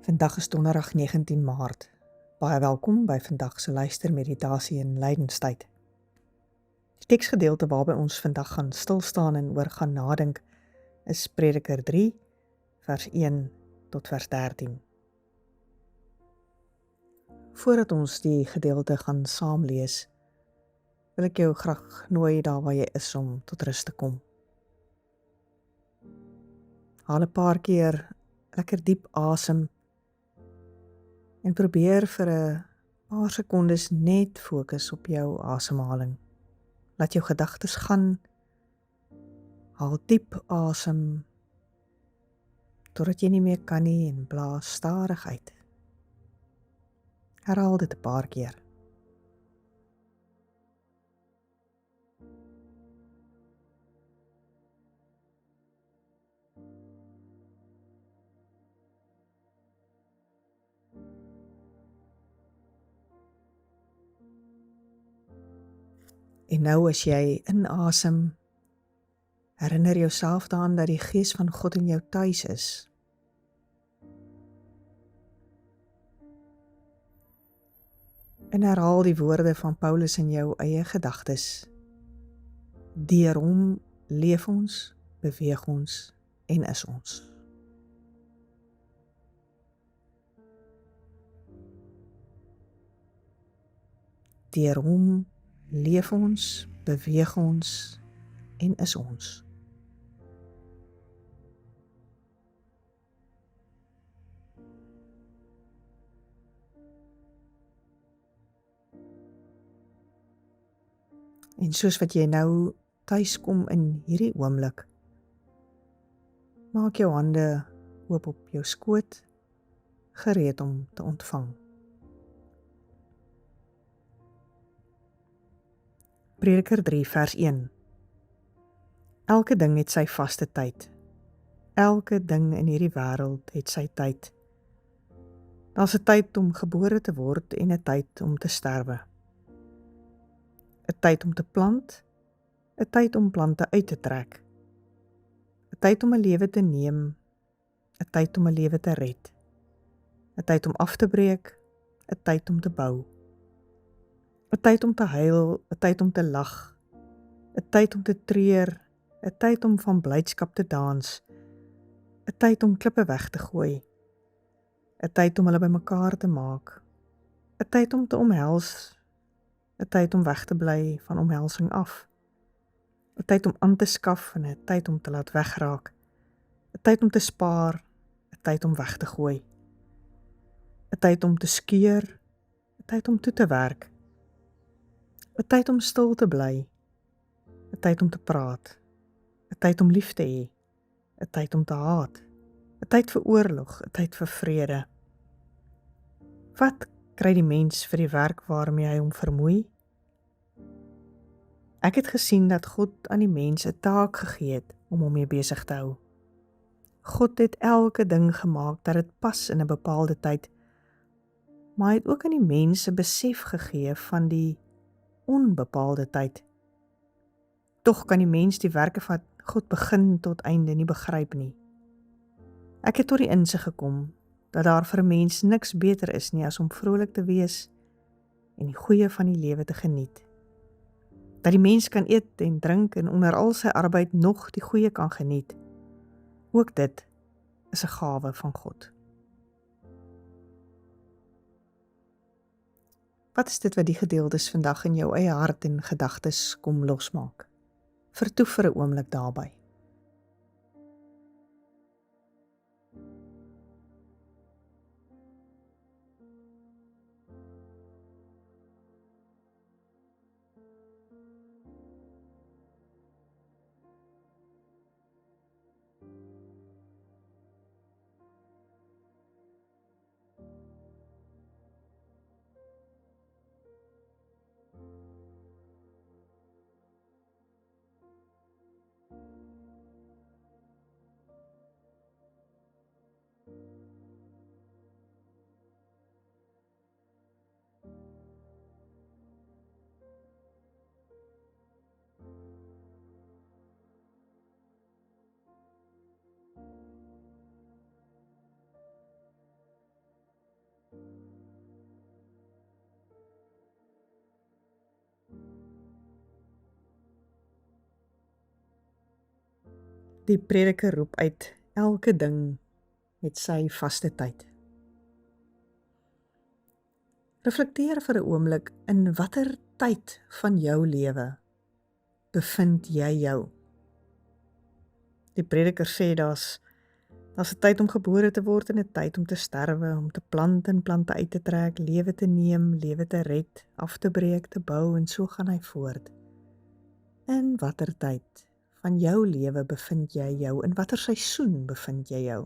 Vandag is donderdag 19 Maart. Baie welkom by vandag se luistermeditasie in Lydenstyd. Die teksgedeelte waarby ons vandag gaan stilstaan en oor gaan nadink is Prediker 3, vers 1 tot vers 13. Voordat ons die gedeelte gaan saam lees, wil ek jou graag nooi daar waar jy is om tot rus te kom. Haal 'n paar keer lekker diep asem en probeer vir 'n paar sekondes net fokus op jou asemhaling. Laat jou gedagtes gaan, haal diep asem, totdat jy nie meer kan nie en blaas stadig uit. Herhaal dit 'n paar keer. En nou as jy inasem, herinner jouself daaraan dat die Gees van God in jou tuis is. En herhaal die woorde van Paulus in jou eie gedagtes. Deur hom leef ons, beweeg ons en is ons. Deur hom leef ons, beweeg ons en is ons. En soos wat jy nou tuis kom in hierdie oomblik, maak jou hande oop op jou skoot, gereed om te ontvang. Prediker 3 vers 1. Elke ding het sy vaste tyd. Elke ding in hierdie wêreld het sy tyd. Daar's 'n tyd om gebore te word en 'n tyd om te sterwe. 'n Tyd om te plant, 'n tyd om plante uit te trek. 'n Tyd om 'n lewe te neem, 'n tyd om 'n lewe te red. 'n Tyd om af te breek, 'n tyd om te bou. 'n Tyd om te huil, 'n tyd om te lag. 'n Tyd om te treur, 'n tyd om van blydskap te dans. 'n Tyd om klippe weg te gooi. 'n Tyd om hulle bymekaar te maak. 'n Tyd om te omhels. 'n Tyd om weg te bly van omhelsing af. 'n Tyd om aan te skaf en 'n tyd om te laat wegraak. 'n Tyd om te spaar, 'n tyd om weg te gooi. 'n Tyd om te skeur, 'n tyd om toe te werk. 'n Tyd om stil te bly, 'n tyd om te praat. 'n Tyd om lief te hê, 'n tyd om te haat. 'n Tyd vir oorlog, 'n tyd vir vrede. Wat kry die mens vir die werk waarmee hy hom vermoei? Ek het gesien dat God aan die mens 'n taak gegee het om hom mee besig te hou. God het elke ding gemaak dat dit pas in 'n bepaalde tyd, maar hy het ook aan die mens 'n besef gegee van die onbepaalde tyd. Tog kan die mens die werke van God begin tot einde nie begryp nie. Ek het tot die insig gekom dat daar vir 'n mens niks beter is nie as om vrolik te wees en die goeie van die lewe te geniet. Dat die mens kan eet en drink en onder al sy arbeid nog die goeie kan geniet. Ook dit is 'n gawe van God. Wat is dit wat die gedeeltes vandag in jou eie hart en gedagtes kom losmaak? Vertoef vir 'n oomblik daarby. Die Prediker roep uit, elke ding het sy vaste tyd. Reflekteer vir 'n oomblik, in watter tyd van jou lewe bevind jy jou? Die Prediker sê daar's 'n tyd om gebore te word en 'n tyd om te sterwe, om te plant en plante uit te trek, lewe te neem, lewe te red, af te breek, te bou en so gaan hy voort. In watter tyd van jou lewe bevind jy jou? In watter seisoen bevind jy jou?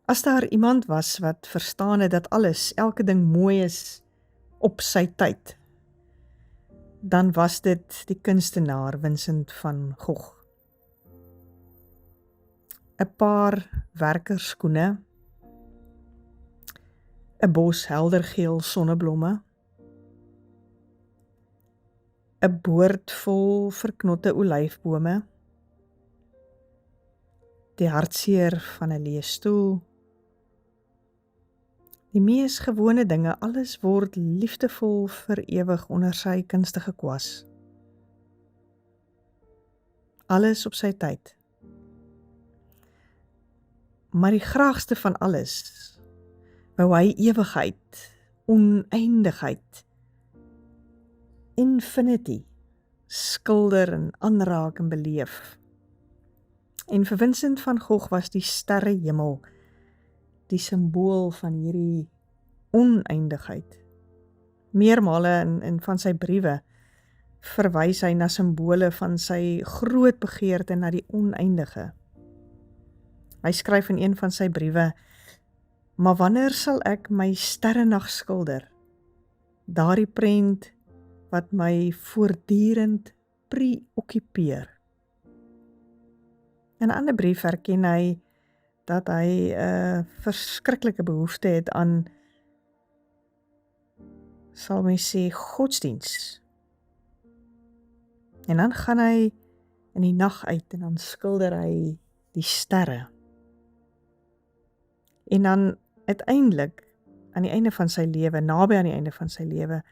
As daar iemand was wat verstaan het dat alles, elke ding mooi is op sy tyd, dan was dit die kunstenaar Vincent van Gogh. 'n paar werkerskoene, 'n bos heldergeel sonneblomme, 'n boord vol verknotte olyfbome, die hartseer van 'n leë stoel, die mees gewone dinge, alles word liefdevol vir ewig onder sy kunstige kwas. Alles op sy tyd. Maar die graagste van alles, wou hy ewigheid, oneindigheid, infinity, skilder en aanraak en beleef. En vir Vincent van Gogh was die sterrehemel die simbool van hierdie oneindigheid. Meermale in van sy briewe verwys hy na simbole van sy groot begeerte na die oneindige. Hy skryf in een van sy briewe, maar wanneer sal ek my sterrenag skilder, daardie prent wat my voortdurend preoccupeer. In 'n ander brief erken hy dat hy 'n verskriklike behoefte het aan, sal mens sê, godsdiens. En dan gaan hy in die nag uit en dan skilder hy die sterre. En dan uiteindelik, aan die einde van sy lewe, naby aan die einde van sy lewe,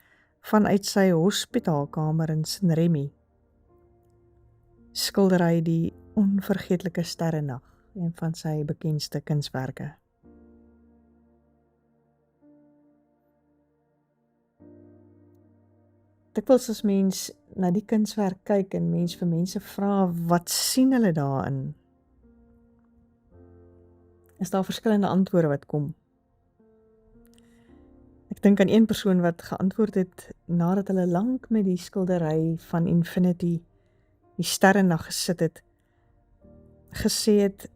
vanuit sy hospitaalkamer in Saint-Rémy, skilder hy die onvergeetlike sterrenag, een van sy bekendste kunswerke. Dikwels as mens na die kunswerk kyk en mens vir mense vra, wat sien hulle daarin? Is daar verskillende antwoorde wat kom. Ek dink aan een persoon wat geantwoord het nadat hulle lank met die skildery van Infinity, die sterrenag gesit het, gesê het,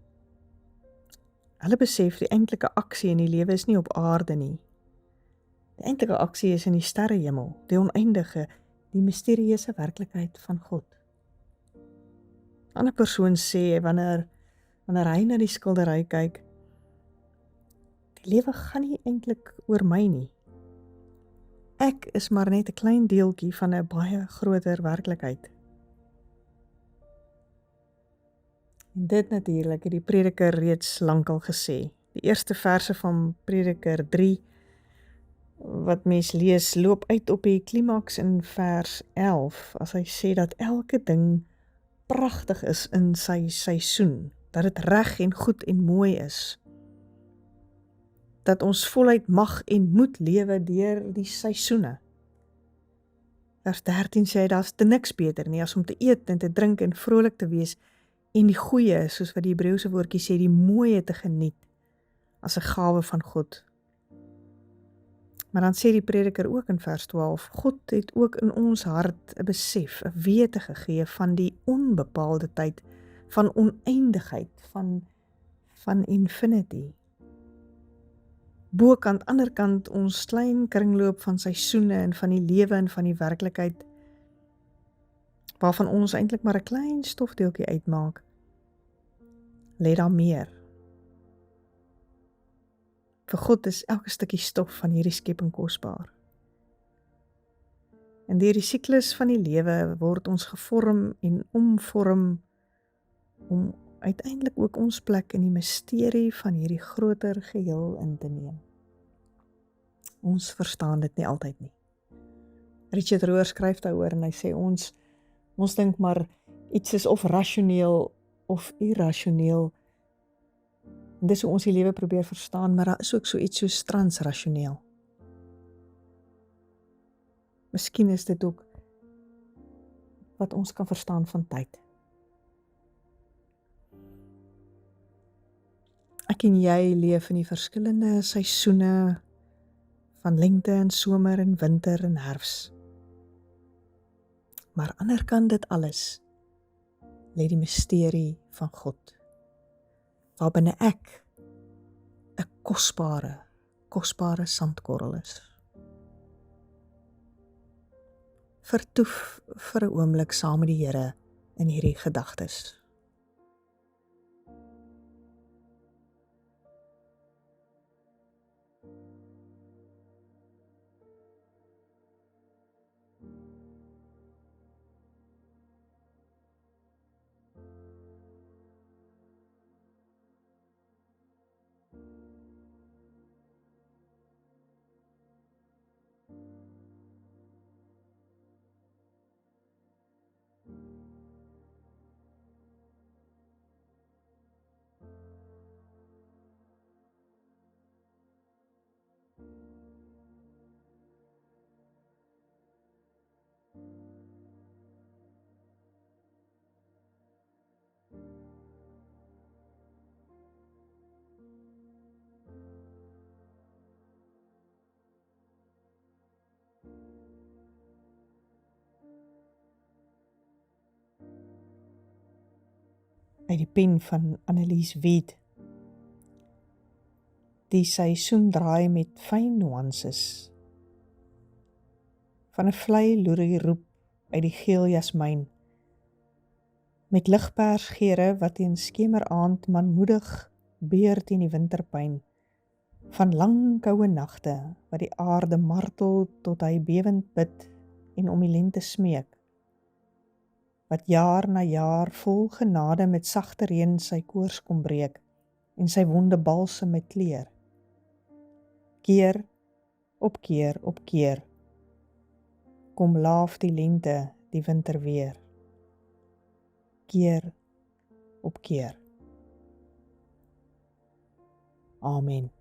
hulle besef die eintlike aksie in die lewe is nie op aarde nie. Die eintlike aksie is in die sterrehemel, die oneindige, die misterieuse werklikheid van God. 'n Ander persoon sê, wanneer hy na die skildery kyk, die lewe gaan nie eintlik oor my nie. Ek is maar net 'n klein deeltjie van 'n baie groter werklikheid. En dit natuurlik het die Prediker reeds lankal gesê. Die eerste verse van Prediker 3, wat mens lees, loop uit op die klimaks in vers 11, as hy sê dat elke ding pragtig is in sy seisoen, dat dit reg en goed en mooi is, dat ons voluit mag en moet lewe deur die seisoene. Vers 13 sê hy, daar's te niks beter nie as om te eet en te drink en vrolik te wees en die goeie, soos wat die Hebreëse woordjie sê, die mooie te geniet as 'n gawe van God. Maar dan sê die Prediker ook in vers 12, God het ook in ons hart 'n besef, 'n wete gegee van die onbepaalde tyd, van oneindigheid, van infinity. Bokant, anderkant ons klein kringloop van seisoene en van die lewe en van die werklikheid, waarvan ons eintlik maar 'n klein stofdeeltjie uitmaak, lê daar meer. Vir God is elke stukkie stof van hierdie skepping kosbaar. En deur die siklus van die lewe word ons gevorm en omvorm om uiteindelik ook ons plek in die misterie van hierdie groter geheel in te neem. Ons verstaan dit nie altyd nie. Richard Rohr skryf daaroor en hy sê ons dink maar iets is of rasioneel of irrasioneel. En dis hoe ons die lewe probeer verstaan, maar daar is ook so iets soos transrasioneel. Miskien is dit ook wat ons kan verstaan van tyd. Ek en jy leef in die verskillende seisoene van lente en somer en winter en herfs. Maar anderkant dit alles lê die misterie van God, waarbinne ek 'n kosbare sandkorrel is. Vertoef vir 'n oomblik saam met die Here in hierdie gedagtes. Uit die pen van Annelies Wied. Die seisoen draai met fyn nuances. Van 'n vlei loerie roep uit die geel jasmijn, met ligpersgeure wat teen skemeraand manmoedig beur teen die winterpyn, van lang koue nagte wat die aarde martel tot hy bewend bid en om die lente smeek, wat jaar na jaar vol genade met sagte reën sy koors kom breek en sy wonde balsem met kleur. Keer op keer kom laaf die lente die winter weer. Keer op keer. Amen.